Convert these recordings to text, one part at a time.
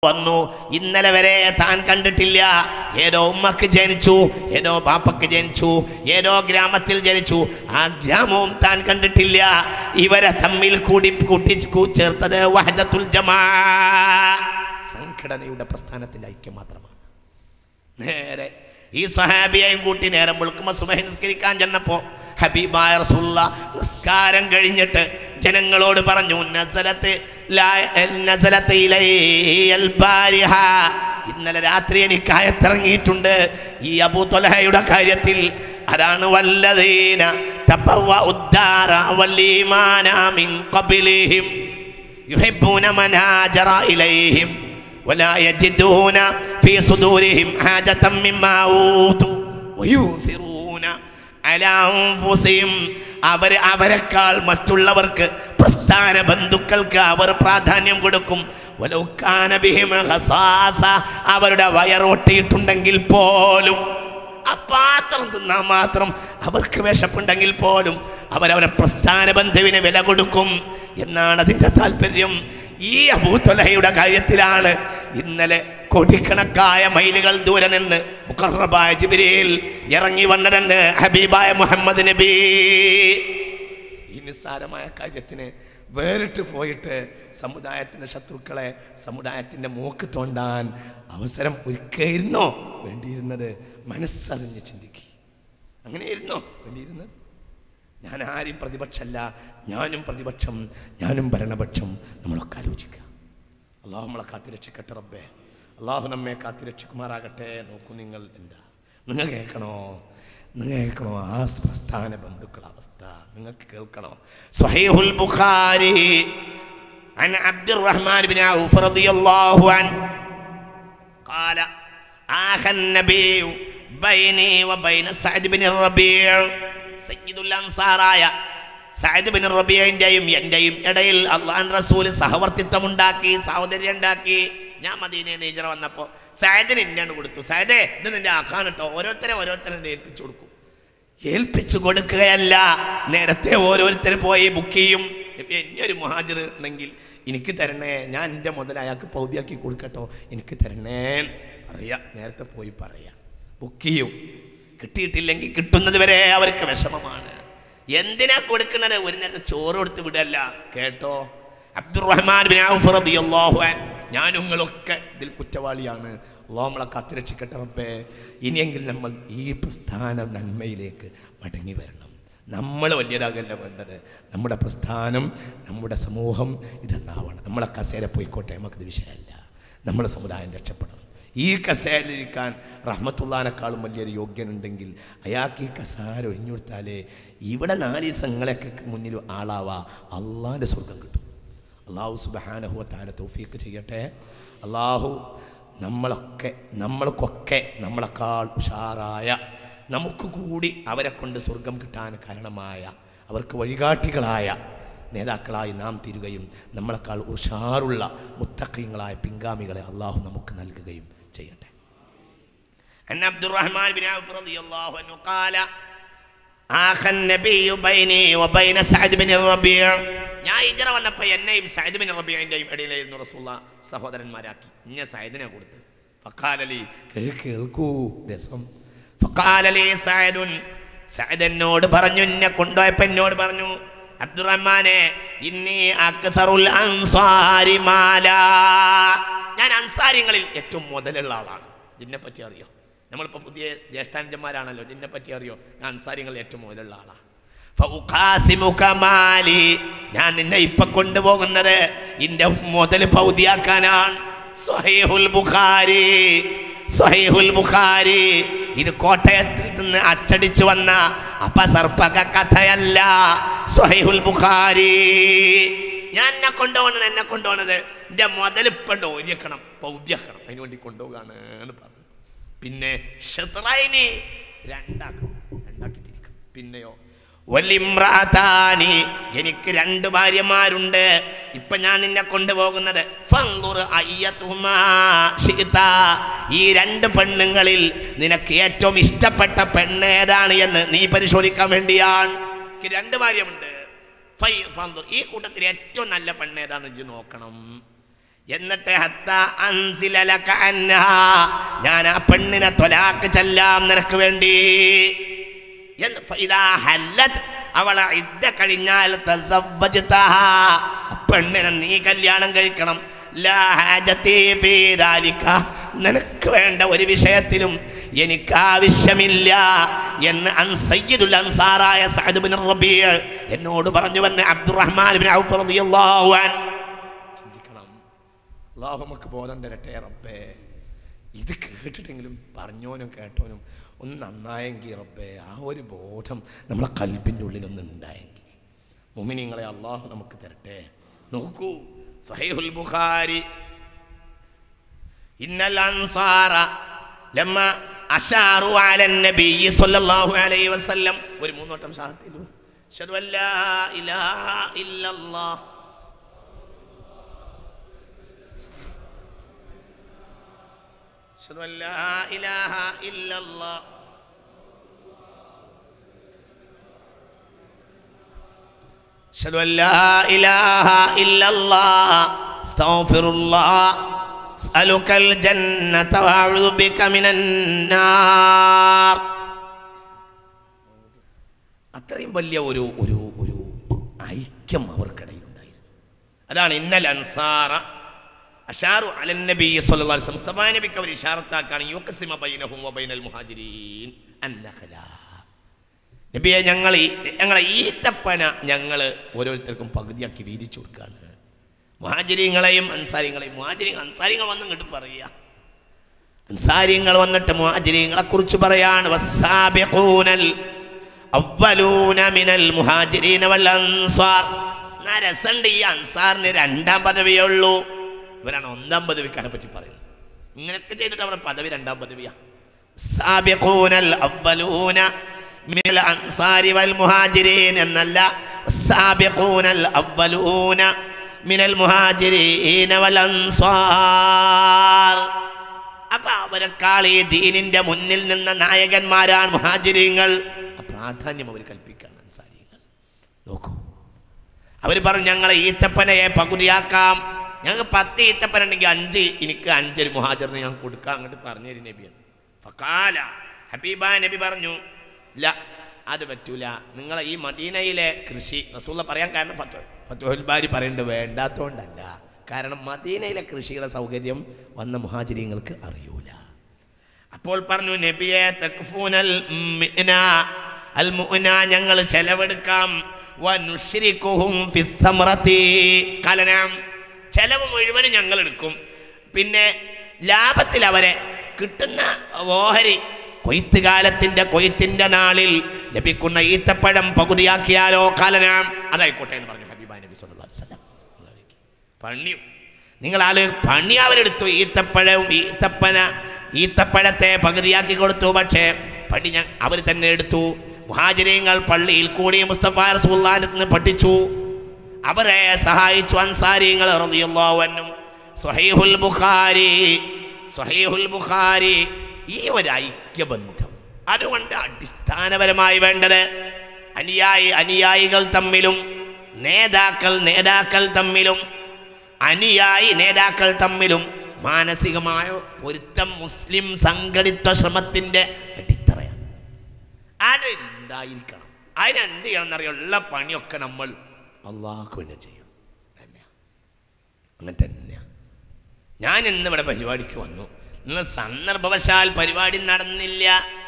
വന്നു. ഇന്നലെ വരെ താൻ കണ്ടിട്ടില്ല. ഏതോ ഉമ്മക്ക് ജനിച്ചു, ഏതോ ബാപ്പക്ക് ജനിച്ചു, ഏതോ ഗ്രാമത്തിൽ ജനിച്ചു. ആ ഗ്രാമവും താൻ കണ്ടിട്ടില്ല. ഇവരെ തമ്മിൽ കൂട്ടിച്ചേർത്തത് വഹദത്തുൽ ജമാ, സംഘടനയുടെ പ്രസ്ഥാനത്തിന്റെ ഐക്യം മാത്രമാണ്. നേരെ ഈ സഹാബിയെയും കൂട്ടി നേരം വെളുക്കുമ്പോൾ സുബഹി നിസ്കരിക്കാൻ ചെന്നപ്പോ ഹബീബായ റസൂലുള്ളാഹ് നിസ്കാരം കഴിഞ്ഞിട്ട് ജനങ്ങളോട് പറഞ്ഞു, ഇന്നലെ രാത്രി എനിക്ക് ആയത്തിറങ്ങിയിട്ടുണ്ട് ഈ അബൂ ത്വൽഹയുടെ കാര്യത്തിൽ. അതാണ് വല്ലദീന തബവ്വഉ ദാര വൽഈമാന മിൻ ഖബ്ലിഹിം യുഹിബ്ബൂന മൻ ഹാജറ ഇലൈഹിം ولا يجدون في صدورهم حاجة مما أوتوا ويؤثرون على أنفسهم. അവരെക്കാൾ മറ്റുള്ളവർക്ക് പ്രസ്ഥാന ബന്ധുക്കൾക്ക് അവർ പ്രാധാന്യം കൊടുക്കും. വലൗ കാന ബിഹിം ഖസാസ, അവരുടെ വയറൊട്ടിയിട്ടുണ്ടെങ്കിൽ പോലും, ആ പാത്രം തിന്നാൻ മാത്രം അവർക്ക് വിശപ്പുണ്ടെങ്കിൽ പോലും അവരവരെ പ്രസ്ഥാന ബന്ധുവിന് വില കൊടുക്കും എന്നാണ് അതിൻ്റെ താല്പര്യം. ഈ അബൂ ത്വൽഹയുടെ കാര്യത്തിലാണ് ഇന്നലെ കോടിക്കണക്കായ മൈലുകൾ ദൂരെ നിന്ന് മുഖറബായ ജിബ്രീൽ ഇറങ്ങി വന്നിട്ടുണ്ട് ഹബീബായ മുഹമ്മദ് നബി. ഈ നിസ്സാരമായ കാര്യത്തിന് വേറിട്ട് പോയിട്ട് സമുദായത്തിൻ്റെ ശത്രുക്കളെ സമുദായത്തിൻ്റെ മൂക്ക് തോണ്ടാൻ അവസരം ഒരുക്കായിരുന്നോ വേണ്ടിയിരുന്നത്? മനസ്സറിഞ്ഞ് ചിന്തിക്കുക. അങ്ങനെയായിരുന്നോ വേണ്ടിയിരുന്നത്? ഞാൻ ആരും പ്രതിപക്ഷമല്ല, ഞാനും പ്രതിപക്ഷം, ഞാനും ഭരണപക്ഷം. നമ്മളൊക്കെ ആലോചിക്കുക. അള്ളാഹു നമ്മളെ കാത്തിരക്ഷിക്കട്ടെ റബ്ബേ. അള്ളാഹു നമ്മെ കാത്തിരക്ഷിക്കുമാറാകട്ടെ. നോക്കൂ, നിങ്ങൾ എന്താ നിങ്ങൾ കേൾക്കണോ? നിങ്ങൾ കേൾക്കണോ ആ പ്രസ്ഥാന ബന്ധുക്കളുടെ അവസ്ഥ? നിങ്ങൾക്ക് കേൾക്കണോ? സ്വഹീഹുൽ ബുഖാരി അൻ അബ്ദുറഹ്മാൻ ബിൻ ഔഫ് റളിയല്ലാഹു അൻഹു ഖാല ആഖൻ നബിയു ബൈനി വബൈന സഅദ് ബിൻ റബീഅ. സയ്യിദുൽ അൻസാറായ സഅദ് ബിൻ റബീഅന്റെയും എന്റെയും ഇടയിൽ അല്ലാഹുവിന്റെ റസൂൽ സഹവർത്തിത്വം ഉണ്ടാക്കി, സഹോദര്യം ഉണ്ടാക്കി. ഞാൻ മദീനയിൽ നിന്ന് ഹിജ്റ വന്നപ്പോൾ സഅദിന് ഇന്നാണ് കൊടുത്തു. സഅദേ, ഇത് നിന്റെ ആഖാണ് കേട്ടോ. ഓരോരുത്തരെ ഏൽപ്പിച്ചു കൊടുക്കും. ഏൽപ്പിച്ചു കൊടുക്കുകയല്ല, നേരത്തെ ഓരോരുത്തർ പോയി ബുക്ക് ചെയ്യും. ഇനിയൊരു മുഹാജിർ ഉണ്ടെങ്കിൽ എനിക്ക് തരണേ, ഞാൻ എൻ്റെ മുതൽ അയാൾക്ക് പൗതിയാക്കി കൊടുക്കട്ടോ, എനിക്ക് തരണേ പറയാം. നേരത്തെ പോയി പറയാം, ബുക്ക് ചെയ്യും. കിട്ടിയിട്ടില്ലെങ്കിൽ കിട്ടുന്നത് വരെ അവർക്ക് വിഷമമാണ്. എന്തിനാ കൊടുക്കുന്നത്? ഒരു നേരത്തെ ചോറ് കൊടുത്ത് വിടല്ല. കേട്ടോ, അബ്ദുറഹ്മാൻ ബിൻ ഔഫ് റളിയല്ലാഹു അൻഹു, ഞാനും നിങ്ങളൊക്കെ ഇതിൽ കുറ്റവാളിയാണ്. അല്ലാഹു നമ്മളെ കാത്തിരക്ഷിക്കട്ടെ റബ്ബേ. ഇനിയെങ്കിൽ നമ്മൾ ഈ പ്രസ്ഥാന നന്മയിലേക്ക് മടങ്ങി വരണം. നമ്മൾ വലിയതാകല്ല വേണ്ടത്, നമ്മുടെ പ്രസ്ഥാനം, നമ്മുടെ സമൂഹം ഇതെന്നാവണം. നമ്മളെ കസേര പോയിക്കോട്ടെ, നമുക്കിത് വിഷയമല്ല. നമ്മുടെ സമുദായം രക്ഷപ്പെടണം. ഈ കസേരയിലിരിക്കാൻ റഹ്മത്തുള്ളാഹിനെക്കാളും വലിയൊരു യോഗ്യനുണ്ടെങ്കിൽ അയാൾക്ക് ഈ കസാര ഒഴിഞ്ഞു കൊടുത്താലേ ഇവിടെ 4 ദിവസങ്ങളൊക്കെ മുന്നിൽ ആളാവാ അള്ളാഹിൻ്റെ സ്വർഗം കിട്ടും. അള്ളാഹു സുബ്ഹാനഹു വ തആല തൗഫീഖ് ചെയ്യട്ടെ. അള്ളാഹു നമ്മൾക്കൊക്കെ നമ്മളെക്കാൾ ഉഷാറായ, നമുക്ക് കൂടി അവരെ കൊണ്ട് സ്വർഗം കിട്ടാൻ കാരണമായ, അവർക്ക് വഴികാട്ടികളായ നേതാക്കളായി നാം തീരുകയും നമ്മളെക്കാൾ ഉഷാറുള്ള മുത്തഖീങ്ങളായ പിൻഗാമികളെ അള്ളാഹു നമുക്ക് നൽകുകയും ചെയ്യട്ടെ. അൻ അബ്ദുറഹ്മാൻ ബിൻ ഔഫ് റളിയല്ലാഹു അൻഹു ഖാല ആഖൻ നബിയു ബൈനി വബൈന സഅദ് ബിൻ റബീഅ. ഞാൻ ഹിജ്റ വന്നപ്പോൾ എന്നെയും സഅദ് ബിൻ റബീഅന്റെയും ഇടയിലായിരുന്നു റസൂലുള്ളാഹി സഹോദരന്മാരാക്കി. ഇന്നെ സഅദിനെ കൊടുത്ത് ഫഖാല ലി, കേൾക്കൂ രസം. ഫഖാല ലി സഅദുൻ, സഅദ് എന്നോട് പറഞ്ഞു, എന്നെ കൊണ്ടുപോയപ്പോൾ എന്നോട് പറഞ്ഞു, അബ്ദുറഹ്മാനെ, ഇന്നി അക്സറുൽ അൻസാരി മാലാ, ഞാൻ അൻസാരിങ്ങളിൽ ഏറ്റവും മുതലുള്ള ആളാണ്. ഇതിനെപ്പറ്റി അറിയോ? നമ്മളിപ്പോൾ പുതിയ ജ്യേഷ്ഠാനുജന്മാരാണല്ലോ, ഇതിനെപ്പറ്റി അറിയോ? ഞാൻ അൻസാരിങ്ങളിൽ ഏറ്റവും മുതലുള്ള ആളാണ്. ഫഉഖാസിമുക മാലി, ഞാൻ നിന്നെ ഇപ്പൊ കൊണ്ടുപോകുന്നത് ഇന്റെ മുതൽ പൗതിയാക്കാനാണ്. സ്വഹീഹുൽ ബുഖാരി, സ്വഹീഹുൽ ബുഖാരി. ഇത് കോട്ടയത്തിൽ നിന്ന് അച്ചടിച്ചു വന്ന അപസർപ്പക കഥയല്ല. സ്വഹീഹുൽ ബുഖാരി. ഞാൻ എന്നെ കൊണ്ടുപോകണത് എൻ്റെ മുതലിപ്പണ്ട് ഒരിക്കണം, പൗതിയാക്കണം, അതിന് വേണ്ടി കൊണ്ടുപോകാണ് എന്ന് പറഞ്ഞു. പിന്നെ ഷത്റൈനി, രണ്ടാക്കി തിരിക്കണം. പിന്നെയോ വലിമ്രാതാനി, എനിക്ക് 2 ഭാര്യമാരുണ്ട്. ഇപ്പൊ ഞാൻ നിന്നെ കൊണ്ടുപോകുന്നത് ഫൻദുർ അയ്യതുമാ ശിഅത, ഈ 2 പെണ്ണുങ്ങളിൽ നിനക്ക് ഏറ്റവും ഇഷ്ടപ്പെട്ട പെണ്ണ് ഏതാണ് എന്ന് നീ പരിശോധിക്കാൻ വേണ്ടിയാണ്. എനിക്ക് 2 ഭാര്യമുണ്ട്. ഈ കൂട്ടത്തിൽ ഏറ്റവും നല്ല പെണ്ണ് ഏതാണെന്ന് നോക്കണം. എന്നിട്ട് ഞാൻ ആ പെണ്ണിനെ ത്വലാഖ് ചെല്ലാം നിനക്ക് വേണ്ടി. അവളെ ഇദ്ദ കഴിഞ്ഞാൽ പെണ്ണിനെ നീ കല്യാണം കഴിക്കണം. നിനക്ക് വേണ്ട ഒരു വിഷയത്തിലും എനിക്ക് ആവശ്യമില്ല എന്ന് സയ്യിദുൽ അൻസാറായ സഅദ് ബിൻ റബീഅ എന്നോട് പറഞ്ഞു. വന്ന് അബ്ദുറഹ്മാൻ ബിൻ ഔഫ് റളിയല്ലാഹു അൻഹു. ചിന്തിക്കണം, അല്ലാഹു നമുക്ക് ബോധം തരട്ടെ റബ്ബേ. ഇത് കേട്ടിട്ടെങ്കിലും പറഞ്ഞോനും കേട്ടോനും ഒന്ന് നന്നായെങ്കിൽ റബ്ബേ, ആ ഒരു ബോധം നമ്മളെ ഖൽബിൻ്റെ ഉള്ളിലൊന്നും ഉണ്ടായെങ്കിൽ. മുഅ്മിനീങ്ങളെ അല്ലാഹു നമുക്ക് തരട്ടെ. നോക്കൂ, സഹീഹുൽ ബുഖാരി, ഇന്നൽ അൻസാറ ലമ്മ അശാറു അലൻ നബി സ്വല്ലല്ലാഹു അലൈഹി വസല്ലം. ഒരു മൂന്നോട്ടം ഷഹാദത്തിലു അശ്ഹദു അല്ലാ ഇലാഹ ഇല്ലല്ലാഹ് അശ്ഹദു അല്ലാ ഇലാഹ ഇല്ലല്ലാഹ് അശ്ഹദു അല്ലാ ഇലാഹ ഇല്ലല്ലാഹ് അസ്തഗ്ഫിറുല്ലാഹ് അസ്അലുകൽ ജന്നത വഅഊദു ബിക മിനൻ നാർ. അത്രയും വലിയ ഒരു ഒരു ഒരു ഐക്യം അവർക്കിടയിലുണ്ടായിരുന്നു. അതാണ് ഇന്നൽ അൻസാറ അശാറു അലൻ നബി സ്വല്ലല്ലാഹു അലൈഹി വസല്ലം. മുസ്തഫ നബിക്ക് അവർ ഇശാറത്താക്കാണ് യുഖ്സിമ ബൈനഹും വബൈനൽ മുഹാജിരീൻ അന്നഖല. നബിയെ, ഞങ്ങളെ ഈത്തപ്പന ഞങ്ങൾ ഓരോരുത്തർക്കും പകുതിയാക്കി വീതിച്ചു കൊടുക്കുകയാണ്. മുഹാജിരീങ്ങളെയും അൻസാരിങ്ങളെയും. അൻസാരിങ്ങൾ വന്ന് ഇങ്ങോട്ട് പറയുക. അൻസാരിങ്ങൾ വന്നിട്ട് മുഹാജിരീങ്ങളെ കുറിച്ച് പറയാണ്. വസ്സാബിഖൂനൽ അവ്വലൂന മിനൽ മുഹാജിരീന വൽ അൻസാർ. രസമുണ്ട്, ഈ അൻസാറിന് രണ്ടാം പദവിയേ ഉള്ളൂ. ഇവരാണ് ഒന്നാം പദവിക്കാരെ പറ്റി പറയുന്നത്. ഇങ്ങനെയൊക്കെ ചെയ്തിട്ട് അവരുടെ പദവി രണ്ടാം പദവിയാ. സാബിഖൂനൽ അവ്വലൂന മിനൽ അൻസാരി വൽ മുഹാജിരീൻ എന്നല്ല, സാബിഖൂനൽ അവ്വലൂന മിനൽ മുഹാജിരീന വൽ അൻസാർ. അപ്പൊ അവരെക്കാൾ ഈ ദീനിന്റെ മുന്നിൽ നിന്ന നായകന്മാരാണ് മുഹാജിരീങ്ങൾ. പ്രാധാന്യം അവർ കൽപ്പിക്കുകയാണ് അൻസാരികൾ. നോക്കൂ, അവർ പറഞ്ഞു ഞങ്ങളെ ഈത്തപ്പനയെ പകുതിയാക്കാം. ഞങ്ങൾക്ക് 10 ഈത്തപ്പന ഉണ്ടെങ്കിൽ 5 എനിക്ക് 5 മുഹാജിറിന് ഞാൻ കൊടുക്കാം. അങ്ങോട്ട് പറഞ്ഞു തരും നബിയാണ്. ഫഖാല, ഹബീബ നബി പറഞ്ഞു, ഇല്ല അത് പറ്റൂല. നിങ്ങളെ ഈ മദീനയിലെ കൃഷി റസൂലുള്ള പറയാൻ കാരണം ഫത്ഹുൽ ബാരി പറയേണ്ടത് വേണ്ടാത്തതുകൊണ്ടല്ല. കാരണം മദീനയിലെ കൃഷിയുടെ സൗകര്യം വന്ന മുഹാജിരീങ്ങൾക്ക് അറിയൂല. അപ്പോൾ പറഞ്ഞു, നബിയെ തക്ഫൂനൽ മുഅ്ന അൽ മുഅ്ന ഞങ്ങൾ ചെലവെടുക്കാം. വനുശ്രികുഹും ഫിസ്സമറതി കലനം, ചെലവ് മുഴുവനും ഞങ്ങൾ എടുക്കും. പിന്നെ ലാഭത്തിൽ അവരെ കിട്ടുന്ന ഓഹരി കൊയ്ത്തിന്റെ നാളിൽ ലഭിക്കുന്ന ഈത്തപ്പഴം പകുതിയാക്കിയാലോ കലനം അതായിക്കോട്ടെ എന്ന് പറഞ്ഞു ഹബീബ നബി സല്ലല്ലാഹു അലൈഹി വസല്ലം. പണിയും നിങ്ങൾ പണി അവരെടുത്തു. ഈത്തപ്പഴത്തെ പകുതിയാക്കി കൊടുത്തു. പക്ഷേ പണി അവർ തന്നെ എടുത്തു. മുഹാജിരീങ്ങൾ പള്ളിയിൽ കൂടി മുസ്തഫ റസൂലുള്ളാഹിൽ നിന്ന് പഠിച്ചു. അവരെ സഹായിച്ചു അൻസാരികൾ റളിയല്ലാഹു അൻഹും. സ്വഹീഹുൽ ബുഖാരി ഈ ഒരു ഐക്യബന്ധം. അതുകൊണ്ട് അടിസ്ഥാനപരമായി വേണ്ടത് അനുയായികൾ തമ്മിലും നേതാക്കൾ തമ്മിലും നേതാക്കൾ തമ്മിലും മാനസികമായ പൊരുത്തം മുസ്ലിം സംഘടിത ശ്രമത്തിന്റെ അടിത്തറയാണ്. അതുണ്ടായിരിക്കണം. അതിനെന്ത് ചെയ്യണം എന്നറിയാം. ഉള്ള പണിയൊക്കെ നമ്മൾ അള്ളാഹു തന്നെ ചെയ്യണം. അങ്ങനെ തന്നെയാണ്. ഞാൻ ഇന്നിവിടെ പരിപാടിക്ക് വന്നു. ഇന്ന് സന്ദർഭവശാൽ പരിപാടി നടന്നില്ല.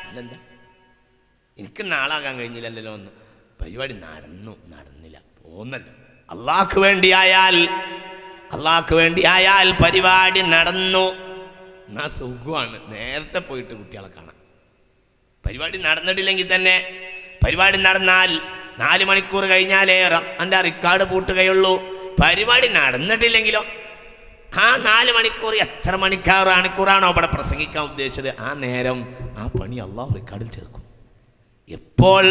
അതെന്താ, എനിക്ക് നാളാകാൻ കഴിഞ്ഞില്ലല്ലോ. ഒന്ന് പരിപാടി നടന്നില്ല, പോന്നല്ലോ. അള്ളാഹ്ക്ക് വേണ്ടിയായാൽ പരിപാടി നടന്നു. എന്നാ സുഖമാണ്. നേരത്തെ പോയിട്ട് കുട്ടികളെ കാണാം. പരിപാടി നടന്നിട്ടില്ലെങ്കിൽ തന്നെ പരിപാടി നടന്നാൽ 4 മണിക്കൂർ കഴിഞ്ഞാലേ എൻ്റെ റിക്കാർഡ് പൂട്ടുകയുള്ളൂ. പരിപാടി നടന്നിട്ടില്ലെങ്കിലോ ആ 4 മണിക്കൂർ എത്ര മണിക്കൂറാണോ അവിടെ പ്രസംഗിക്കാൻ ഉദ്ദേശിച്ചത്, ആ നേരം ആ പണി അള്ളാഹു റിക്കാർഡിൽ ചേർക്കും. എപ്പോൾ